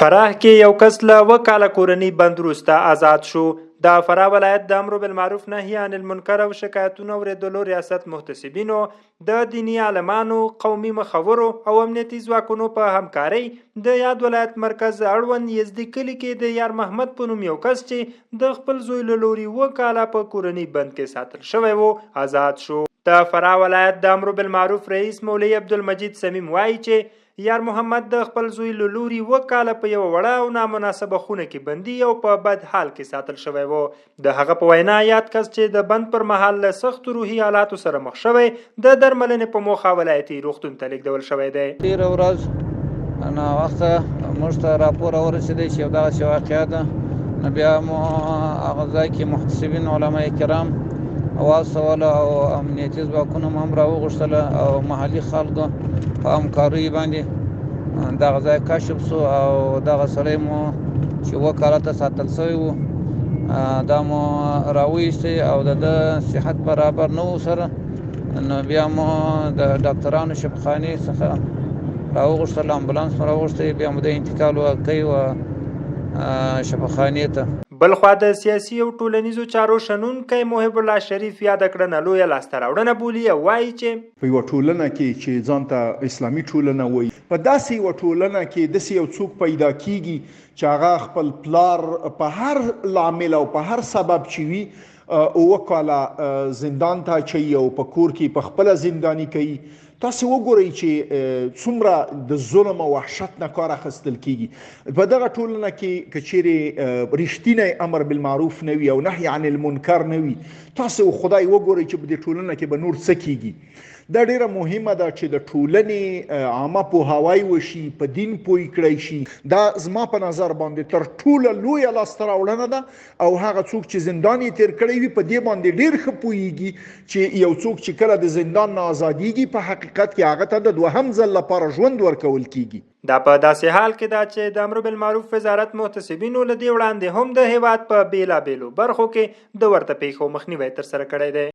فراه کې یو کس له 2 کاله کورنۍ بند وروسته آزاد شو. د فراه ولایت د امر بالمعروف نهي عن المنکر او شکایتونو اورېدلو ریاست محتسبینو د دیني عالمانو، قومي مخورو او امنیتي ځواکونو په همکارۍ د یاد ولایت مرکز اړوند یزدي کلي کې د یار محمد په نوم یو کس چې د خپل زوی له لوري 2 کاله په کورنۍ بند کې ساتل شوی و آزاد شو. د فراه ولایت د امر بالمعروف رئیس مولوي عبدالمجید سمیم وایي چې یار محمد د خپل زوی له لوري 2 کاله په یو وړه او نامناسبه خونه کې بندي او په بد حال کې ساتل شوی و. د هغه په وینا یاد کس چې د بند پر مهال له سختو روحي حالاتو سره مخ شوی د درملنې په موخه ولایتي روغتون ته لیږدول شوی دی. ډېره ورځ ناوخته موږ ته راپور ورسېدی چې یو دغسې واقعه ده، نو بیا مو هغه ځای کې محتسبین علما کرام واستول او امنیتي ځواکونه هم راوغوښتله او محلي خلکو په همکاریو باندې دغه ځای کشف سو او دغه سړی مو چې 2 کاله ته ساتل شوی و دا مو راویستی او د صحت برابر نه و سره، نو بیا مو د ډاکټرانو شفاخانې څخه راوغوښتل، امبولانس مو راوغوښتی، بیا مو د انتقال کوي و شفاخانې ته. بلخوا د سیاسي او ټولنیزو چارو شنونکی محب الله شریف یاده کړنه لویه لاسته راوړنه بولي او وایي چې په یوه ټولنه کې چې ځان ته اسلامي ټولنه وایي، په داسې یوه ټولنه کې داسې یو څوک پیدا کیږي چې هغه خپل پلار په هر لامل او په هر سبب چې وي 2 کاله زندان ته اچوي او په کور کې په خپله زنداني کوي. تاسو وګورئ چې څومره د ظلم او وحشت نه کار اخیستل کیږي په دغه ټولنه کې. که چیرې رښتینی امر بالمعروف نه وي او نهي عن المنکر نه وي، تاسو خدای وګورئ چې په دې ټولنه کې به نور څه کیږي. دا ډیره مهمه ده چې د ټولنې عامه پوهاوی وشي، په دین پوه کړی شي. دا زما په نظر باندې تر ټوله لویه لاسته راوړنه ده او هغه څوک چې زندان یې تیر کړی وي په دې باندې ډیر ښه پوهیږي چې یو څوک چې کله د زندان نه ازادیږي په حقیقت کې هغه ته د 2م ځل لپاره ژوند ورکول کیږي. دا په داسې حال کې ده چې د امر بالمعروف وزارت محتسبینو له دې وړاندې هم د هیواد په بیلابیلو برخو کې د ورته پیښو مخنیوی ترسره کړی دی.